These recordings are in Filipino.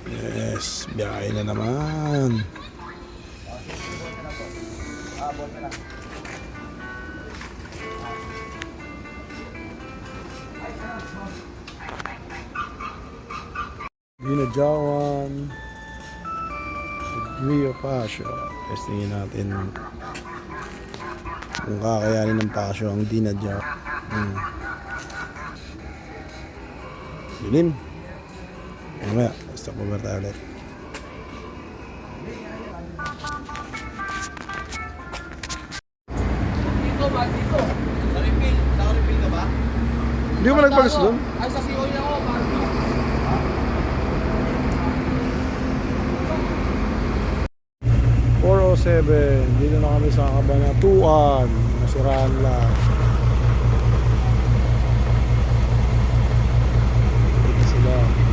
Yes, biyahe na naman. Ginadyawan degree of passion. Testingin natin kung kakayanin ng passion ang dinadyawan. Dilim. Mamaya, basta po ba tayo ulit. Dito. Sa refill. Sa refill ka ba? Hindi mo nagpagas doon? Ay, sa CO niya ako. 407. Dito na kami sa Cabanatuan. Nasiraan lang. Dito sila.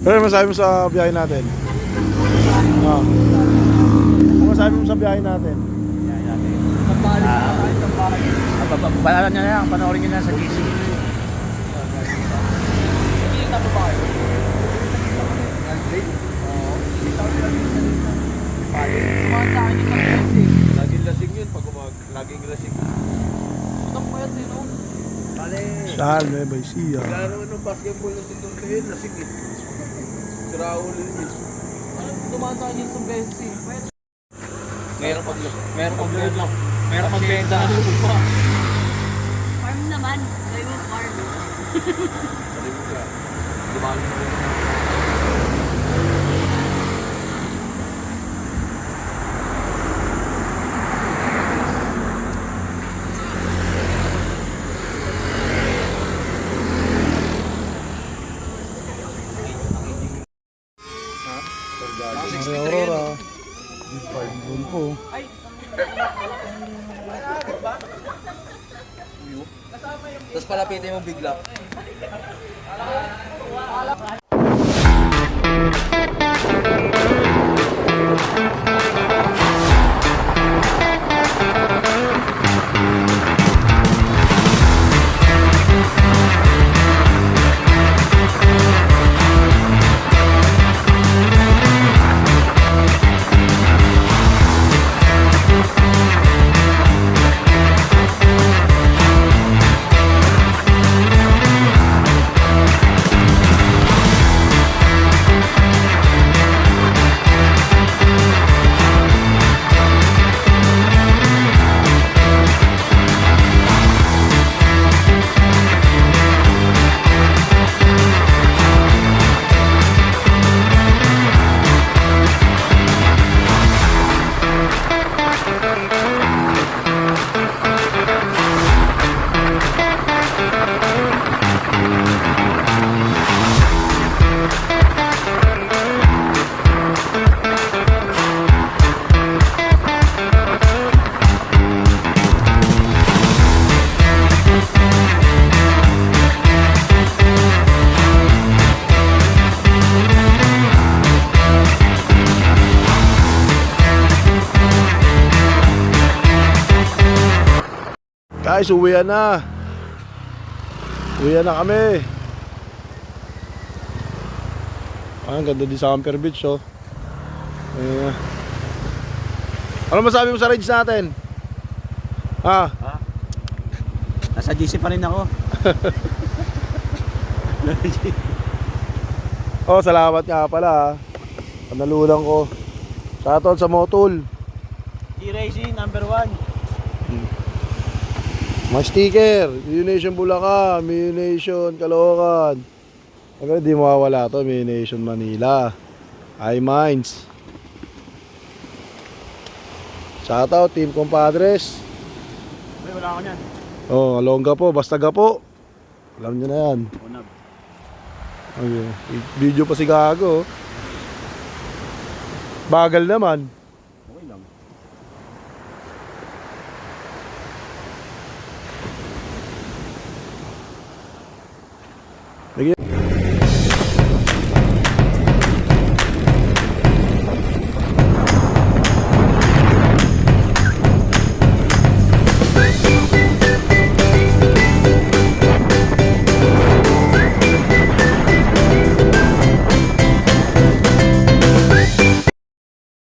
Pero masabi mo sa biyahe natin? Ano masabi mo sa biyahe natin? Panalan nyo na yan, panoorin nyo na sa GC. Kita mo ba kayo? Sumahan sa akin yung lasing. Laging lasing yun pag laging lasing. Itang payat din oh. Saan, Nueva Ecija. Lalo nung basketball ng sindong lasing eh. Sira ulo yun. Dumaan sa akin yung beses eh. Meron pagbenta ng lupa. Farm naman. Gawin mo farm. Dumaan mo rin. Aurora. Doon po. Tapos palapitin mo bigla. Guys, uwian na. Uwian na kami. Ang ganda din sa Camper Beach, oh. Ano masabi mo sa rides natin? Ha? Nasa GC pa rin ako. Oh, salamat nga pala. Panalunan ko. Shoutout sa Motul. G-Racing, number 1. Mga sticker, Nation Bulacan, Nation Caloocan. Agad di mawawala to, Nation Manila. iMinds. Shoutout Team Compadres. Ay, wala ako nyan. Oh, Alongga po, basta gapo. Alam niyo na yan. Unab. Okay. Video pa si Gago. Bagal naman.